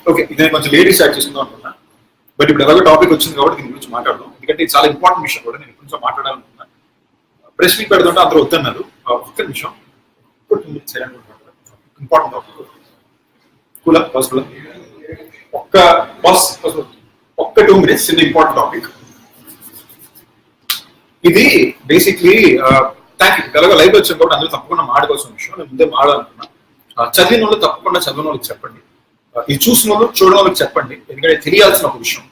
Okay, ఇది నేను కొంచెం లేడీస్ స్టార్ట్ చేసుకుందాం అనుకున్నా, బట్ ఇప్పుడు ఎలాగో టాపిక్ వచ్చింది కాబట్టి దీని గురించి మాట్లాడదాం. ఎందుకంటే ఇది చాలా ఇంపార్టెంట్ విషయం కూడా, నేను కొంచెం మాట్లాడాలనుకున్నా. ప్రెస్ మీట్ పెడుతుంటే అందరూ వద్దన్నారు. ఒక్క నిమిషం, ఇంపార్టెంట్ టాపిక్ కూలా పాసిబుల్ ఒక్క 2 minutes, చిన్న ఇంపార్టెంట్ టాపిక్ ఇది. బేసిక్లీ థ్యాంక్ యూ, ఎలాగో లైవ్ వచ్చాం కాబట్టి అందరూ తప్పకుండా మాట్లాడుకోవాల్సిన విషయం. నేను ముందే మాట్లాడాలనుకున్నా. చదివిన వాళ్ళు తప్పకుండా చదివిన వాళ్ళకి చెప్పండి, ఇది చూసిన వాళ్ళు చూడడం వాళ్ళకి చెప్పండి, ఎందుకంటే తెలియాల్సిన ఒక విషయం.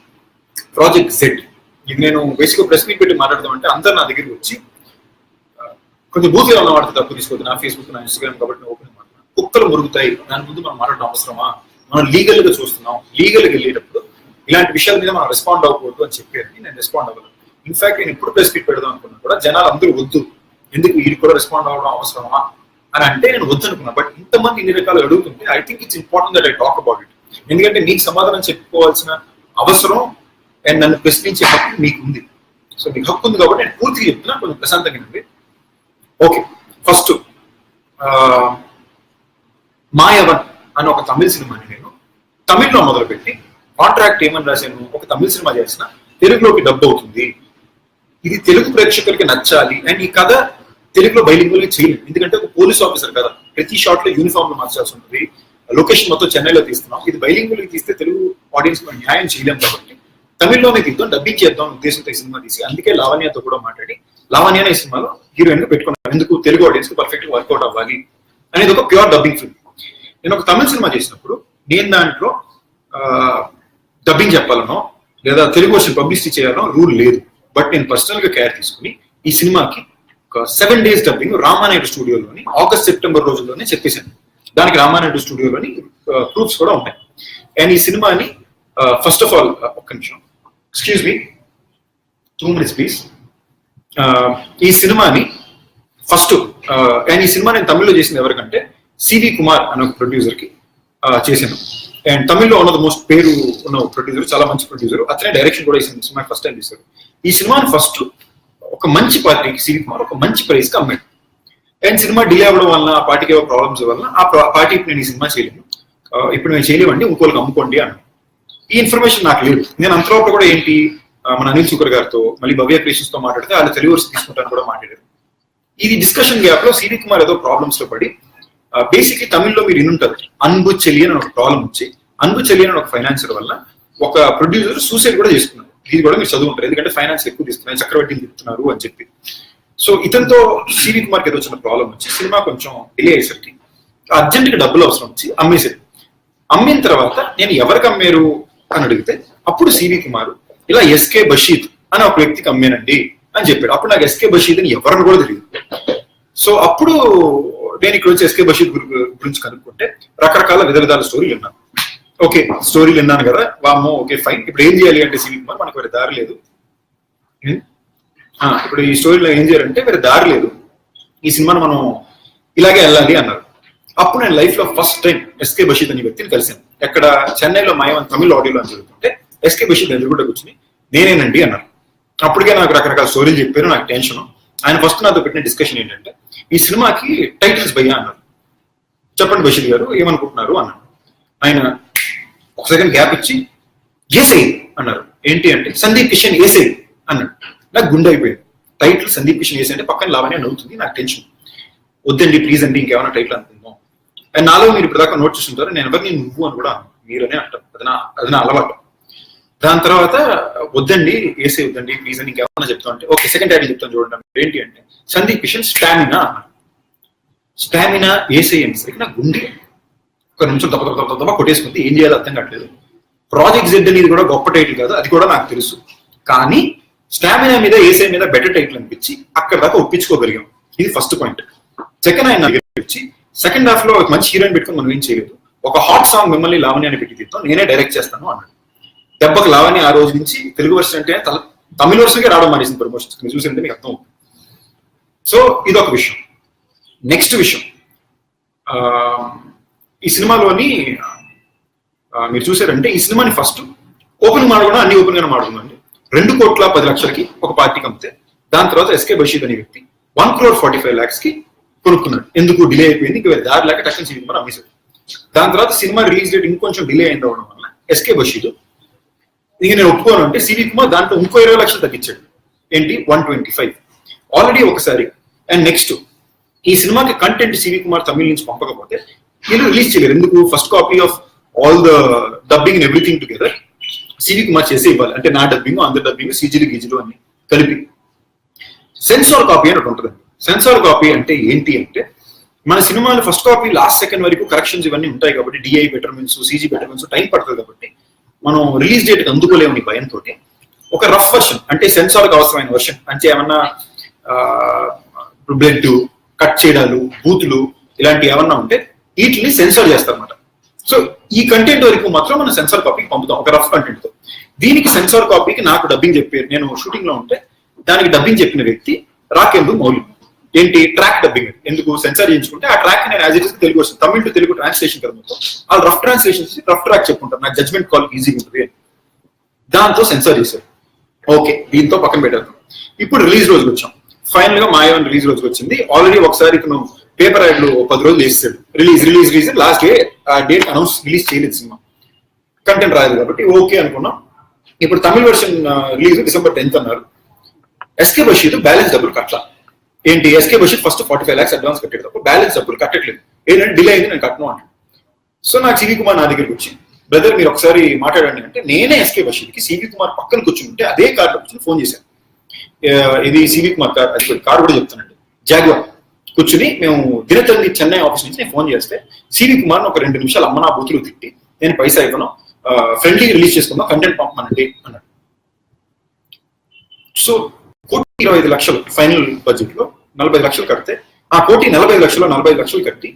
ప్రాజెక్ట్ జెడ్ ఇది నేను బేసిక్గా ప్రెస్ మీట్ పెట్టి మాట్లాడదామంటే అందరు నా దగ్గరికి వచ్చి కొంచెం బూత్గా ఉన్న వాడితే తప్పు తీసుకోవద్దు. నా ఫేస్బుక్, నా ఇన్స్టాగ్రామ్ కాబట్టి ఓపెన్ మాట్లాడుతున్నాను. కుక్కలు మురుగుతాయి, దాని ముందు మనం మాట్లాడడం అవసరమా? మనం లీగల్ గా చూస్తున్నాం, లీగల్ గా వెళ్ళేటప్పుడు ఇలాంటి విషయాల మీద మనం రెస్పాండ్ అవ్వకూడదు అని చెప్పేది. నేను రెస్పాండ్ అవ్వలేదు. ఇన్ఫాక్ట్ నేను ఎప్పుడు ప్రెస్ మీట్ పెడదాం అనుకున్నా కూడా జనాలు అందరూ వద్దు, ఎందుకు వీడికి కూడా రెస్పాండ్ అవ్వడం అవసరమా అని అంటే నేను వద్దు అనుకున్నా. బట్ ఇంతమంది ఇన్ని రకాలు అడుగుతుంటే I think it's important that I talk about it. ఎందుకంటే నీకు సమాధానం చెప్పుకోవాల్సిన అవసరం అండ్ నన్ను ప్రశ్నించే హక్కు మీకు ఉంది. సో మీకు హక్కు ఉంది కాబట్టి నేను పూర్తిగా చెప్తున్నా, కొంచెం ప్రశాంతంగా ఉంది. ఓకే, ఫస్ట్ మాయవన్ అని ఒక తమిళ సినిమాని నేను తమిళ్లో మొదలుపెట్టి కాంట్రాక్ట్ ఏమని రాశాను, ఒక తమిళ సినిమా చేసిన తెలుగులోకి డబ్ అవుతుంది, ఇది తెలుగు ప్రేక్షకులకి నచ్చాలి అండ్ ఈ కథ తెలుగులో బైలింగుల్ చేయలేదు. ఎందుకంటే ఒక పోలీస్ ఆఫీసర్ కదా, ప్రతి షాట్ లో యూనిఫామ్ లో మార్చాల్సి ఉంటుంది. లొకేషన్ మొత్తం చెన్నైలో తీస్తున్నాం, ఇది బైలింగుల్ తీస్తే తెలుగు ఆడియన్స్ మనం న్యాయం చేయలేం కాబట్టి తమిళ్లోనే తీద్దాం, డబ్బింగ్ చేద్దాం ఉద్దేశంతో ఈ సినిమా తీసి, అందుకే లావణ్యతో కూడా మాట్లాడి లావణ్య ఈ సినిమాలో హీరోయిన్ గా పెట్టుకున్నాను. ఎందుకు తెలుగు ఆడియన్స్ కి పర్ఫెక్ట్ గా వర్కౌట్ అవ్వాలి అనేది ఒక ప్యూర్ డబ్బింగ్ ఫిల్మ్. నేను ఒక తమిళ సినిమా చేసినప్పుడు నేను దాంట్లో డబ్బింగ్ చెప్పాలనో లేదా తెలుగు వర్షన్ పబ్లిసిటీ చేయాలనో రూల్ లేదు. బట్ నేను పర్సనల్ గా కేర్ తీసుకుని ఈ సినిమాకి ఒక 7 days డబ్బింగ్ రామానాయుడు స్టూడియోలోని ఆగస్ట్ సెప్టెంబర్ రోజుల్లోనే చెప్పేశాను. దానికి రామానాయుడు స్టూడియోలోని ప్రూఫ్స్ కూడా ఉంటాయి. అండ్ ఈ సినిమాని ఫస్ట్ ఆఫ్ ఆల్ ఒక్క నిమిషం, ఎక్స్క్యూజ్ మీ, 2 minutes ప్లీజ్. ఈ సినిమాని ఫస్ట్ అండ్ ఈ సినిమా నేను తమిళ్లో చేసింది ఎవరికంటే సివి కుమార్ అనే ఒక ప్రొడ్యూసర్ కి చేశాను. అండ్ తమిళ్లో ఉన్న మోస్ట్ పేరు ఉన్న ప్రొడ్యూసర్, చాలా మంచి ప్రొడ్యూసర్. అతనే డైరెక్షన్ కూడా ఈ సినిమా ఫస్ట్ టైం చేశారు. ఈ సినిమాని ఫస్ట్ ఒక మంచి పార్టీకి సివి కుమార్ ఒక మంచి ప్రైస్ కి అమ్మాడు. అండ్ సినిమా డిలే అవ్వడం వలన ఆ పార్టీకి ఏవో ప్రాబ్లమ్స్ వలన ఆ పార్టీ ఇప్పుడు నేను ఈ సినిమా చేయలేను, ఇప్పుడు నేను చేయలేమండి, ఇంకోళ్ళకి అమ్ముకోండి అన్నాను. ఈ ఇన్ఫర్మేషన్ నాకు లేదు. నేను అంతలోపు కూడా ఏంటి మన అనిల్ శుకర్ గారితో మళ్ళీ భవ్య క్రియేషన్స్ తో మాట్లాడితే వాళ్ళు తెలుగు వర్షన్ తీసుకుంటాను కూడా మాట్లాడారు. ఇది డిస్కషన్ గ్యాప్ లో సివి కుమార్ ఏదో ప్రాబ్లమ్స్ లో పడి బేసిక్లీ తమిళ్లో మీరు ఇన్నుంటారు, అన్బు చెలియన్ అని ఒక ప్రాబ్లం వచ్చి, అన్బు చెలియన్ అని ఒక ఫైనాన్షియర్ వల్ల ఒక ప్రొడ్యూసర్ సూసైడ్ కూడా చేసుకున్నారు. ఇది కూడా మీరు చదువుంటారు, ఎందుకంటే ఫైనాన్స్ ఎక్కువ తీసుకున్నారు, చక్రవడ్డీలు చెప్తున్నారు అని చెప్పి. సో ఇతనితో సివి కుమార్కి ఏదో వచ్చిన ప్రాబ్లం వచ్చి సినిమా కొంచెం డిలే అయ్యేసరికి అర్జెంట్ గా డబ్బులు అవసరం వచ్చి అమ్మేసారు. అమ్మిన తర్వాత నేను ఎవరికి అమ్మారు అని అడిగితే అప్పుడు సివి కుమార్ ఇలా ఎస్కే బషీద్ అని ఒక వ్యక్తికి అమ్మానండి అని చెప్పాడు. అప్పుడు నాకు ఎస్కే బషీద్ అని ఎవరిని కూడా తెలియదు. సో అప్పుడు నేను ఇక్కడ వచ్చి ఎస్కే బషీద్ గురించి కనుక్కుంటే రకరకాల విధాల స్టోరీలు విన్నాను. ఓకే, స్టోరీలు విన్నాను కదా, వామ్మో ఓకే ఫైన్, ఇప్పుడు ఏం చేయాలి అంటే సివి కుమార్ మనకు వేరే దారి లేదు. ఇప్పుడు ఈ స్టోరీలో ఏం చేయాలంటే వేరే దారి లేదు, ఈ సినిమాను మనం ఇలాగే వెళ్ళాలి అన్నారు. అప్పుడు నేను లైఫ్ లో ఫస్ట్ టైం ఎస్కే బషీద్ అనే వ్యక్తిని కలిసాను. ఎక్కడ చెన్నైలో మాయవన్ తమిళ ఆడియోలో అని జరుగుతుంటే ఎస్కే బషీద్ ఎదురుగుండా కూర్చుని నేనేనండి అన్నారు. అప్పటికే నాకు రకరకాల స్టోరీలు చెప్పారు, నాకు టెన్షన్. ఆయన ఫస్ట్ నాతో పెట్టిన డిస్కషన్ ఏంటంటే ఈ సినిమాకి టైటిల్స్ భయ్యా అన్నారు. చెప్పండి బషీద్ గారు ఏమనుకుంటున్నారు అన్నాడు. ఆయన ఒక సెకండ్ గ్యాప్ ఇచ్చి ఏసై అన్నారు. ఏంటి అంటే సందీప్ కిషన్ ఏసై అన్నాడు. నాకు గుండె అయిపోయింది. టైటిల్ సందీప్ కిషన్ ఏసై అంటే పక్కన లావణ్య నవ్వుతుంది, నాకు టెన్షన్. వద్దండి ప్లీజ్ అండి, ఇంకేమైనా టైటిల్ అనుకుందాం. అండ్ నాలో మీరు ఇప్పుడు దాకా నోట్ చేస్తుంటారు, నేను ఎవరిని నువ్వు అని కూడా మీరనే అంటారు, అది నా అలవాటు. దాని తర్వాత వద్దండి ఏసై వద్దండి ప్లీజ్ అని ఇంకేమన్నా చెప్తాం అంటే ఓకే సెకండ్ టైటిల్ చెప్తాను చూడండి. ఏంటి అంటే సందీప్ కిషన్ స్టామినా అన్నారు. స్టామినా ఏసై అనేసరికి నాకు గుండె ఒక నిమిషం తప్ప కొట్టేసుకుంది. ఏం చేయాలో అర్థం కావట్లేదు. ప్రాజెక్ట్ జెడ్ అనేది కూడా గొప్ప టైటిల్ కాదు, అది కూడా నాకు తెలుసు. కానీ స్టామినా మీద ఏసై మీద బెటర్ టైటిల్ అనిపించి అక్కడ దాకా ఒప్పించుకోగలిగాం. ఇది ఫస్ట్ పాయింట్. సెకండ్ ఆయన వచ్చి సెకండ్ హాఫ్ లో ఒక మంచి హీరోయిన్ పెట్టుకుని మనం ఏం చేయలేదు, ఒక హాట్ సాంగ్ మిమ్మల్ని లావణ్య అని పెట్టి తీద్దాం, నేనే డైరెక్ట్ చేస్తాను అన్నాడు. దెబ్బకి లావణ్య ఆ రోజు నుంచి తెలుగు వర్షన్ అంటే తమిళ వర్షన్కే రావడం మానేసింది ప్రమోషన్స్. మీరు చూసింటే మీకు అర్థం అవుతుంది. సో ఇదొక విషయం. నెక్స్ట్ విషయం, ఈ సినిమాలోని మీరు చూసారంటే ఈ సినిమాని ఫస్ట్ ఓపెన్ మాడకుండా అన్ని ఓపెన్ గానే మాడుతుందండి. 2,10,00,000కి ఒక పార్టీకి అమ్మితే దాని తర్వాత ఎస్కే బషీద్ అనే వ్యక్తి 1,45,00,000కి కొనుక్కున్నాడు. ఎందుకు డిలే అయిపోయింది, ఇంకా దారి లేక టక్కని సినిమా అమ్మేశాడు. దాని తర్వాత సినిమా రిలీజ్ డేట్ ఇంకొంచెం డిలే అయిన అవడం వల్ల ఎస్కే బషీద్. ఇక నేను ఒప్పుకోను అంటే సివి కుమార్ దాంట్లో ఇంకో 20 లక్షలు తగ్గించాడు. ఏంటి 125 ఆల్రెడీ ఒకసారి. అండ్ నెక్స్ట్ ఈ సినిమాకి కంటెంట్ సివి కుమార్ తమిళ నుంచి పంపకపోతే వీళ్ళు రిలీజ్ చేయలేరు. ఎందుకు? First copy of all the dubbing and everything together CV Kumar చేసే ఇవ్వాలి. అంటే నా డబ్బింగ్, అందరి డబ్బింగ్, సీజీలు గీజీలు అన్ని కలిపి సెన్సార్ కాపీ అని ఒకటి ఉంటుంది. సెన్సార్ కాపీ అంటే ఏంటి అంటే మన సినిమాలు ఫస్ట్ కాపీ లాస్ట్ సెకండ్ వరకు కరెక్షన్స్ ఇవన్నీ ఉంటాయి కాబట్టి DI betterments, CG betterments time పడుతుంది కాబట్టి మనం రిలీజ్ డేట్ అందుకోలేమని భయంతో ఒక రఫ్ వర్షన్, అంటే సెన్సార్కి అవసరమైన వర్షన్, అంటే ఏమన్నా బ్లడ్ కట్ చేయడాలు, బూతులు ఇలాంటివి ఏమన్నా ఉంటే వీటిని సెన్సార్ చేస్తారన్నమాట. సో ఈ కంటెంట్ వరకు మాత్రం మనం సెన్సార్ కాపీకి పంపుతాం ఒక రఫ్ కంటెంట్ తో. దీనికి సెన్సార్ కాపీకి నాకు డబ్బింగ్ చెప్పారు. నేను షూటింగ్ లో ఉంటే దానికి డబ్బింగ్ చెప్పిన వ్యక్తి రాకేందు మౌలి. ఏంటి? Track dubbing. ఎందుకు? సెన్సార్ చేయించుకుంటే ఆ ట్రాక్ నేను యాజ్ ఇట్ ఇస్ తెలుగు వస్తుంది, తమిళ టు తెలుగు ట్రాన్స్లేషన్ కదా మొత్తం. వాళ్ళు రఫ్ ట్రాన్స్లేషన్ రఫ్ ట్రాక్ చెప్పుకుంటారు, నాకు జడ్జ్మెంట్ కాల్ ఈజీగా ఉంటుంది. దాంతో సెన్సార్ చేశారు. ఓకే, దీంతో పక్కన పెట్టారు. ఇప్పుడు రిలీజ్ రోజుకి వచ్చాం. ఫైనల్ గా మాయవన్ రిలీజ్ రోజుకి వచ్చింది. ఆల్రెడీ ఒకసారి ఇతను పేపర్ యాడ్ లో 10 రోజులు వేసాడు. రిలీజ్ లాస్ట్ డే ఆ డేట్ అనౌన్స్, రిలీజ్ చేయలేదు సినిమా, కంటెంట్ రాలేదు కాబట్టి ఓకే అనుకున్నాం. ఇప్పుడు తమిళ వర్షన్ రిలీజ్ December 10th అన్నారు. ఎస్కే బషీద్ బ్యాలెన్స్ డబ్బులు కట్టలా. ఏంటి? SK Basheed first 45 lakhs advance కట్టేది తప్ప బ్యాలెన్స్ డబ్బులు కట్టట్లేదు. ఏంటంటే డిలే అయింది, నేను కట్టను అంటాను. సో నాకు సివి కుమార్ నా దగ్గరికి వచ్చి, బ్రదర్ మీరు ఒకసారి మాట్లాడండి అంటే, నేనే ఎస్కే బషీద్కి సివి కుమార్ పక్కన కూర్చుంటే అదే కార్లో కూర్చొని ఫోన్ చేశాను. ఇది సివి కుమార్ కార్, అది కార్ కూడా చెప్తానండి, జాగ్వార్. కూర్చుని మేము దినతల్లి చెన్నై ఆఫీస్ నుంచి నేను ఫోన్ చేస్తే సివి కుమార్ ఒక 2 నిమిషాలు అమ్మ నా బూతులు తిట్టి, నేను పైసా ఇవ్వను, ఫ్రెండ్లీ రిలీజ్ చేసుకుందాం, కంటెంట్ పంపమనండి అన్నాడు. సో 1,25,00,000 ఫైనల్ బడ్జెట్ లో 40 లక్షలు కడితే, ఆ 1,40,00,000 45 లక్షలు కట్టి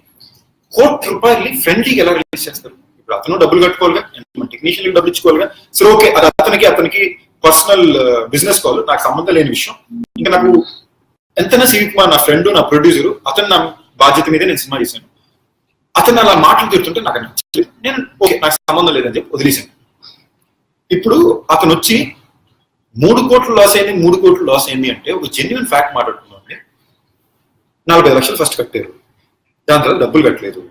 ₹1,00,00,000 ఫ్రెండ్లీకి ఎలా రిలీజ్ చేస్తారు? ఇప్పుడు అతను డబ్బులు కట్టుకోవాలిగా, మన టెక్నీషియన్ డబ్బులు ఇచ్చుకోవాలిగా. సో ఓకే, అది అతనికి పర్సనల్ బిజినెస్ కాల్, నాకు సంబంధం లేని విషయం. ఇంకా నాకు ఎంతైనా సివి కుమార్ నా ఫ్రెండ్, నా ప్రొడ్యూసర్, అతను నా బాధ్యత మీదే నేను సినిమా చేశాను. అతను అలా మాటలు తిడుతుంటే నాకు నచ్చలేదు. నేను ఓకే, నాకు సంబంధం లేదని చెప్పి వదిలేశాను. ఇప్పుడు అతను వచ్చి 3 కోట్లు లాస్ అయింది, 3 కోట్లు లాస్ అయింది అంటే ఒక జెన్యున్ ఫ్యాక్ట్ మాట్లాడుతున్నాం. 40 లక్షలు ఫస్ట్ కట్టారు, దాని తర్వాత డబ్బులు కట్టలేదు.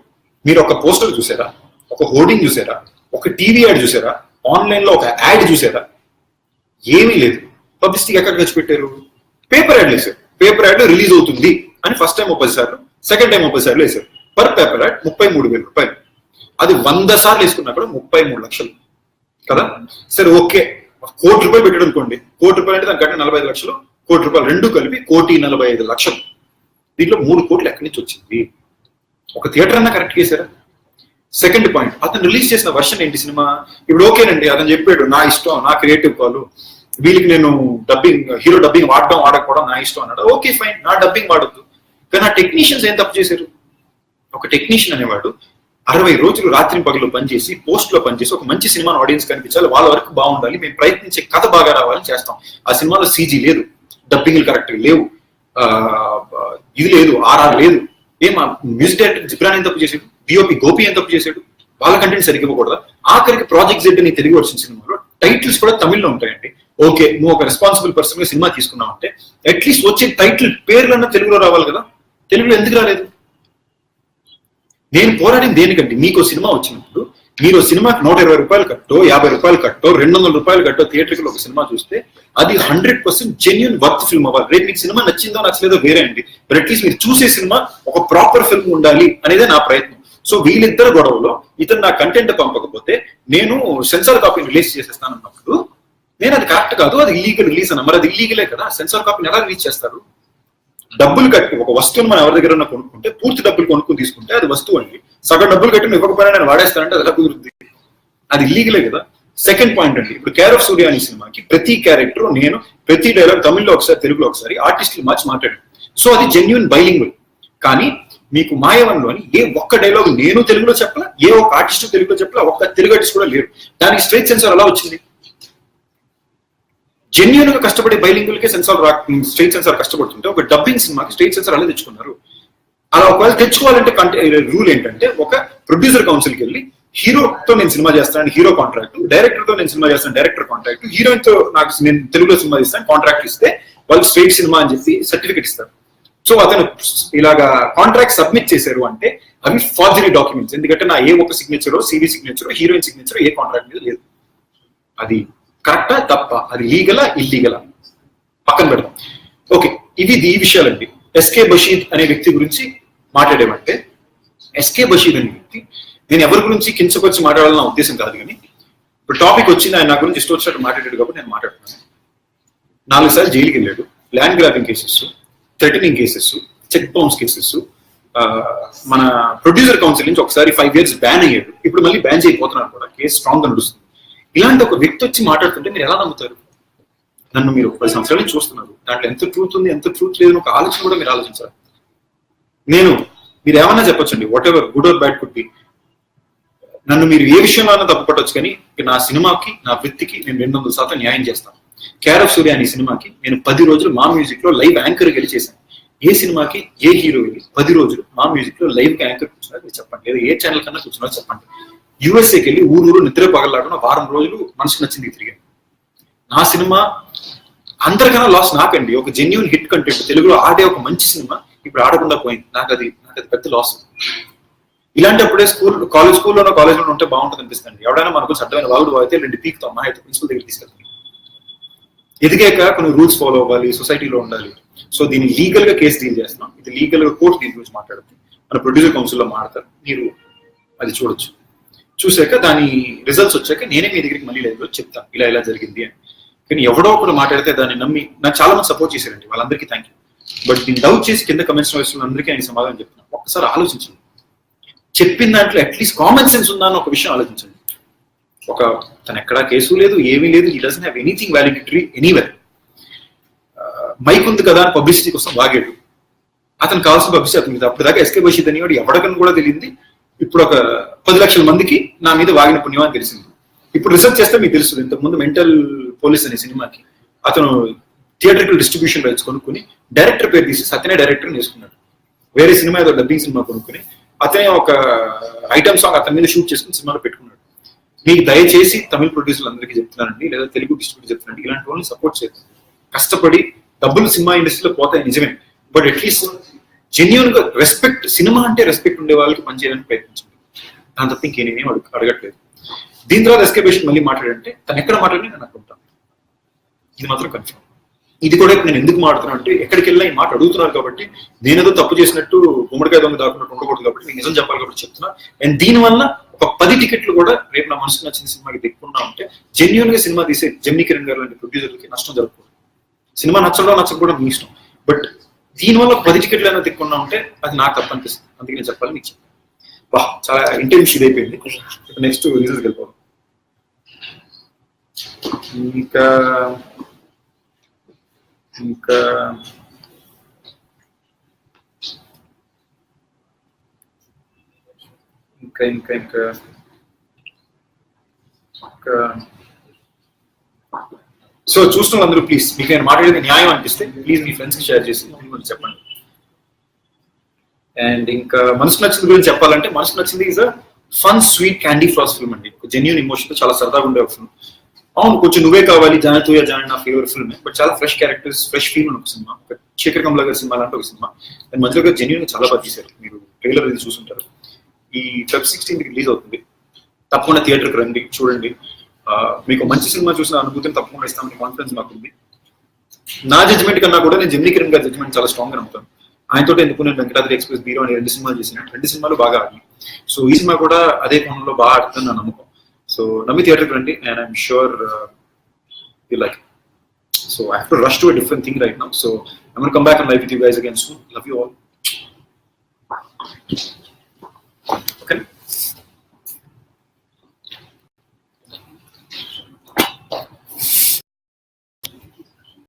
మీరు ఒక పోస్టర్ చూసారా? ఒక హోర్డింగ్ చూసారా? ఒక టీవీ యాడ్ చూసారా? ఆన్లైన్ లో ఒక యాడ్ చూసారా? ఏమీ లేదు. పబ్లిసిటీకి ఎక్కడ ఖర్చు పెట్టారు? పేపర్ యాడ్ వేసారు. పేపర్ యాడ్ రిలీజ్ అవుతుంది అని ఫస్ట్ టైం 30 సార్లు, సెకండ్ టైం 30 సార్లు వేసారు. పర్ పేపర్ యాడ్ 33,000 రూపాయలు. అది 100 సార్లు వేసుకున్నా కూడా 33 లక్షలు కదా. సరే ఓకే, ₹1,00,00,000 పెట్టాడు అనుకోండి. ₹1,00,00,000 అంటే దానికంటే 45 లక్షలు, ₹1,00,00,000 రెండు కలిపి 1,45,00,000. దీంట్లో 3 కోట్లు ఎక్కడి నుంచి వచ్చింది? ఒక థియేటర్ అన్నా కరెక్ట్ చేశారా? సెకండ్ పాయింట్, అతను రిలీజ్ చేసిన వర్షన్ ఏంటి సినిమా? ఇప్పుడు ఓకేనండి, అతను చెప్పాడు నా ఇష్టం, నా క్రియేటివ్ కాల్, వీళ్ళకి నేను డబ్బింగ్, హీరో డబ్బింగ్ వాడడం వాడకపోవడం నా ఇష్టం అన్నాడు. ఓకే ఫైన్, నా డబ్బింగ్ వాడద్దు. కానీ ఆ టెక్నీషియన్స్ ఏం తప్పు చేశారు? ఒక టెక్నీషియన్ అనేవాడు 60 రోజులు రాత్రి పగలు పనిచేసి, పోస్ట్ లో పనిచేసి ఒక మంచి సినిమాను ఆడియన్స్ కనిపించాలి, వాళ్ళ వరకు బాగుండాలి, మేము ప్రయత్నించే కథ బాగా రావాలని చేస్తాం. ఆ సినిమాలో సీజీ లేదు, డబ్బింగ్లు కరెక్ట్ లేవు, ఇది లేదు, ఆర్ఆర్ లేదు. మ్యూజిక్ డైరెక్టర్ జిబ్రాన్ ఏం తప్పు చేశాడు? డిఓపి గోపి ఏం తప్పు చేశాడు? వాళ్ళ కంటెంట్ సరిగ్గా ఇవ్వకూడదా? ఆఖరికి ప్రాజెక్ట్ జెడ్ ని తెలుగు వచ్చిన సినిమాలో టైటిల్స్ కూడా తమిళ్లో ఉంటాయండి. ఓకే, నువ్వు ఒక రెస్పాన్సిబుల్ పర్సన్ గా సినిమా తీసుకున్నావు అంటే అట్లీస్ట్ వచ్చే టైటిల్ పేర్లన్నా తెలుగులో రావాలి కదా. తెలుగులో ఎందుకు రాలేదు? నేను పోరాడింది దేనికంటే, మీకు సినిమా వచ్చినప్పుడు మీరు సినిమాకి ₹120 కట్టో, ₹50 కట్టో, ₹200 కట్టో థియేటర్కి ఒక సినిమా చూస్తే అది 100% జెన్యున్ వర్త్ ఫిల్మ్ అవ్వాలి. రేపు మీకు సినిమా నచ్చిందో నచ్చలేదో వేరే అండి, బట్ అట్లీస్ట్ మీరు చూసే సినిమా ఒక ప్రాపర్ ఫిల్మ్ ఉండాలి అనేదే నా ప్రయత్నం. సో వీళ్ళిద్దరు గొడవలో ఇతను నా కంటెంట్ పంపకపోతే నేను సెన్సార్ కాపీని రిలీజ్ చేసేస్తాను అన్నప్పుడు నేను అది కరెక్ట్ కాదు, అది ఇల్లీగల్ రిలీజ్ అన్న. మరి అది ఇల్లీగలే కదా, సెన్సార్ కాపీని ఎలా రిలీజ్ చేస్తారు? డబ్బులు కట్టి ఒక వస్తువుని మనం ఎవరి దగ్గర కొనుక్కుంటే పూర్తి డబ్బులు కొనుక్కుని తీసుకుంటే అది వస్తువు అండి. సగం డబ్బులు కట్టి ఇవ్వకపోయినా నేను వాడేస్తానంటే అది ఎలా కుదురుతుంది? అది ఇల్లీగలే కదా. సెకండ్ పాయింట్ అండి, ఇప్పుడు కేర్ ఆఫ్ సూర్య అనే సినిమాకి ప్రతి క్యారెక్టర్ నేను ప్రతి డైలాగ్ తమిళ్లో ఒకసారి, తెలుగులో ఒకసారి ఆర్టిస్టులు మార్చి మాట్లాడాను. సో అది జెన్యున్ బైలింగ్వల్. కానీ మీకు మాయవన్లోని ఏ ఒక్క డైలాగ్ నేను తెలుగులో చెప్పలా, ఏ ఒక్క ఆర్టిస్ట్ తెలుగులో చెప్పలా, ఒక్క తెలుగు ఆర్టిస్ట్ కూడా లేరు. దానికి స్ట్రైట్ సెన్సార్ ఎలా వచ్చింది? జెన్యున్ గా కష్టపడే బైలింగులకే సెన్సార్ స్ట్రైట్ సెన్సార్ కష్టపడుతుంటే ఒక డబ్బింగ్ సినిమాకి స్ట్రైట్ సెన్సార్ అలా తెచ్చుకున్నారు. అలా ఒకవేళ తెచ్చుకోవాలంటే రూల్ ఏంటంటే, ఒక ప్రొడ్యూసర్ కౌన్సిల్కి వెళ్ళి హీరోతో నేను సినిమా చేస్తాను హీరో కాంట్రాక్ట్, డైరెక్టర్ తో నేను సినిమా చేస్తాను డైరెక్టర్ కాంట్రాక్ట్, హీరోయిన్ తో నాకు నేను తెలుగులో సినిమా చేస్తాను కాంట్రాక్ట్ ఇస్తే వాళ్ళు స్ట్రైట్ సినిమా అని చెప్పి సర్టిఫికేట్ ఇస్తారు. సో అతను ఇలాగా కాంట్రాక్ట్ సబ్మిట్ చేశారు అంటే అవి ఫార్జరీ డాక్యుమెంట్స్. ఎందుకంటే నా ఏ ఒక్క signature, CV signature, heroine signature ఏ కాంట్రాక్ట్ మీద లేదు. అది కరెక్టా తప్ప, అది లీగలా ఇల్లీగలా పక్కన పెడదాం. ఓకే, ఇవి ఈ విషయాలండి. ఎస్కే బషీద్ అనే వ్యక్తి గురించి మాట్లాడేమంటే, ఎస్కే బషీద్ అనే వ్యక్తి, నేను ఎవరి గురించి కించపరిచి మాట్లాడాలని నా ఉద్దేశం కాదు, కానీ ఇప్పుడు టాపిక్ వచ్చింది, ఆయన నా గురించి ఇష్టం వచ్చినట్టు మాట్లాడాడు కాబట్టి నేను మాట్లాడుతున్నాను. 4 సార్లు జైలుకి వెళ్ళాడు. Land grabbing cases, threatening cases, check bounce cases, మన ప్రొడ్యూసర్ కౌన్సిల్ నుంచి ఒకసారి 5 years బ్యాన్ అయ్యాడు. ఇప్పుడు మళ్ళీ బ్యాన్ చేయబోతున్నారు కూడా, కేసు స్ట్రాంగ్ గా నడుస్తుంది. ఇలాంటి ఒక వ్యక్తి వచ్చి మాట్లాడుతుంటే మీరు ఎలా నమ్ముతారు? నన్ను మీరు 10 సంవత్సరాల నుంచి చూస్తున్నారు, దాంట్లో ఎంత ట్రూత్ ఉంది ఎంత ట్రూత్ లేదు ఒక ఆలోచన కూడా మీరు ఆలోచించాలి. మీరు ఏమన్నా చెప్పొచ్చండి, what ever good or bad could be, నన్ను మీరు ఏ విషయంలో తప్పు పట్టొచ్చు, కానీ నా సినిమాకి నా వృత్తికి నేను 200% న్యాయం చేస్తాను. కేర్ ఆఫ్ సూర్య అనే సినిమాకి నేను 10 రోజులు మా మ్యూజిక్ లో లైవ్ యాంకర్ వెళ్ళి చేశాను. ఏ సినిమాకి ఏ హీరో వెళ్ళి 10 రోజులు మా మ్యూజిక్ లో లైవ్ యాంకర్ కూర్చున్నారు చెప్పండి, లేదా ఏ ఛానల్ కన్నా కూర్చున్నారు చెప్పండి. యూఎస్ఏకి వెళ్ళి ఊరు నిద్ర పగలలాగా వారం రోజులు మనసుకు నచ్చింది తిరిగాను. నా సినిమా అందరికన్నా లాస్ నాకండి. ఒక జెన్యున్ హిట్ కంటెంట్ తెలుగులో ఆడే ఒక మంచి సినిమా ఇప్పుడు ఆడకుండా పోయింది. నాకు అది పెద్ద లాస్. ఇలాంటప్పుడే స్కూల్లోనో కాలేజ్లో ఉంటే బాగుంటుంది అనిపిస్తుంది. ఎవడైనా మనకు అడ్డమైన వాగుడు అయితే 2 పీక్తాం, మా అయితే ప్రిన్సిపల్ దగ్గర తీసుకెళ్తాం. ఎదిగాక కొన్ని రూల్స్ ఫాలో అవ్వాలి, సొసైటీలో ఉండాలి. సో దీన్ని లీగల్ గా కేసు డీల్ చేస్తున్నాం. ఇది లీగల్ గా కోర్టు దీని గురించి మాట్లాడుతుంది. మన ప్రొడ్యూసర్ కౌన్సిల్లో మాట్లాడతారు, మీరు అది చూడొచ్చు. చూసాక దాని రిజల్ట్స్ వచ్చాక నేనే మీ దగ్గరికి మళ్ళీ లైవ్ లో చెప్తాను ఇలా ఇలా జరిగింది అని. కానీ ఎవడో ఒకటి మాట్లాడితే దాన్ని నమ్మి నాకు చాలా మంది సపోర్ట్ చేశారండి, వాళ్ళందరికీ థ్యాంక్ యూ. బట్ దీన్ని డౌట్ చేసి కింద కమెంట్స్ వస్తున్న అందరికీ ఆయన సమాధానం చెప్తున్నాను. ఒక్కసారి ఆలోచించండి, చెప్పిన దాంట్లో అట్లీస్ట్ కామన్ సెన్స్ ఉందా అని ఒక విషయం ఆలోచించండి. తను ఎక్కడా కేసు లేదు, ఏమీ లేదు, ఈ doesn't have anything validatory anywhere. Mic ఉంది కదా అని పబ్లిసిటీ కోసం వాగాడు. అతను కావాల్సిన పబ్లిసిటీ అతను అప్పుడు దాకా ఎస్కే బషీద్ అనేవాడు ఎవరికని కూడా తెలియంది. ఇప్పుడు ఒక 10 లక్షల మందికి నా మీద వాగిన పుణ్యం అని తెలిసింది. ఇప్పుడు రీసెర్చ్ చేస్తే మీకు తెలుస్తుంది. ఇంతకుముందు మెంటల్ పోలీస్ అనే సినిమాకి అతను థియేటర్కల్ డిస్ట్రిబ్యూషన్ రైట్స్ కొనుక్కుని డైరెక్టర్ పేరు తీసి అతనే డైరెక్టర్ వేసుకున్నాడు. వేరే సినిమా ఏదో డబ్బింగ్ సినిమా కొనుక్కుని అతనే ఒక ఐటమ్ సాంగ్ అతని మీద షూట్ చేసుకుని సినిమాలో పెట్టుకున్నాడు. మీకు దయచేసి తమిళ ప్రొడ్యూసర్లు అందరికీ చెప్తున్నానండి, లేదా తెలుగు డిస్ట్రిబ్యూటర్ చెప్తున్నానండి, ఇలాంటి వాళ్ళని సపోర్ట్ చేస్తాను. కష్టపడి డబ్బులు సినిమా ఇండస్ట్రీలో పోతాయి నిజమే, బట్ అట్లీస్ట్ జెన్యున్ గా రెస్పెక్ట్, సినిమా అంటే రెస్పెక్ట్ ఉండే వాళ్ళకి పనిచేయడానికి ప్రయత్నించండి. దాని తప్ప ఇంకేనేమీ అడగట్లేదు. దీని తర్వాత ఎస్కే బషీద్ మళ్ళీ మాట్లాడంటే తను ఎక్కడ మాట్లాడి నేను అనుకుంటాను, ఇది మాత్రం కన్ఫర్మ్. ఇది కూడా నేను ఎందుకు మాట్లాడుతున్నాను అంటే, ఎక్కడికి వెళ్ళినా ఈ మాట అడుగుతున్నారు కాబట్టి, నేనేదో తప్పు చేసినట్టు గుమ్మడికాయ దొంగ దాకున్నట్టు ఉండకూడదు కాబట్టి నేను నిజం చెప్పాలి కాబట్టి చెప్తున్నా. అండ్ దీనివల్ల ఒక 10 టికెట్లు కూడా రేపు నా మనసుకు నచ్చిన సినిమాకి దిక్కున్నా ఉంటే జెన్యున్ గా సినిమా తీసే జెమినీ కిరణ్ గారు లాంటి ప్రొడ్యూసర్లకి నష్టం జరగకూడదు. సినిమా నచ్చడం నచ్చకపోవడం మీ ఇష్టం, బట్ దీనివల్ల 10 టికెట్లు అయినా దిక్కున్నా ఉంటే అది నాకు తప్పు అనిపిస్తుంది. అందుకే నేను చెప్పాలి మీకు. చాలా ఇంటెన్స్ ఇది అయిపోయింది. నెక్స్ట్ రిజల్ట్కి వెళ్ళిపోవాలి. ఇంకా ఇంకా ఇంకా ఇంకా ఇంకా సో చూస్తున్న అందరూ ప్లీజ్, మీకు నేను మాట్లాడేది న్యాయం అనిపిస్తే ప్లీజ్ మీ ఫ్రెండ్స్ కి షేర్ చేసి చెప్పండి. అండ్ ఇంకా మనసు నచ్చింది గురించి చెప్పాలంటే, మనసు నచ్చింది is a fun sweet candy floss film అండి. జెన్యూన్ ఎమోషన్ తో చాలా సరదాగా ఉండే ఒక ఫిల్మ్. అవును, కొంచెం నువ్వే కావాలి, జానతోయ జాన నా ఫేవరెట్ ఫిల్మ్, బట్ చాలా ఫ్రెష్ క్యారెక్టర్స్, ఫ్రెష్ ఫీల్ ఉన్న ఒక సినిమా. శేఖర్ కమల గారి సినిమా లాంటి ఒక సినిమా. దాని మధ్యలో జెన్యూన్ గా చాలా బాగా తీశారు. మీరు ట్రైలర్ అది చూసుంటారు. ఈ Feb 16th రిలీజ్ అవుతుంది. తప్పకుండా థియేటర్కి రండి, చూడండి. మీకు మంచి సినిమా చూసిన అనుభూతిని తప్పకుండా ఇస్తామని కాన్ఫిడెన్స్ మాకుంది. నా జడ్జ్మెంట్ కన్నా కూడా నేను జెమినీ కిరణ్ గారి జడ్జ్మెంట్ చాలా స్ట్రాంగ్ గా నమ్ముతాను. ఆయనతో ఎందుకు నేను వెంకటాద్రి ఎక్స్ప్రెస్ బీరో అనే 2 సినిమాలు చేసిన, 2 సినిమాలు బాగా ఆడి. సో ఈ సినిమా కూడా అదే కోణంలో బాగా ఆడుతుంది నా నమ్మకం. సో నమ్మి థియేటర్కి రండి, and I'm sure you like it. So I have to rush to a different thing right now. So I'm going to come back and live with you guys again soon. Love you all.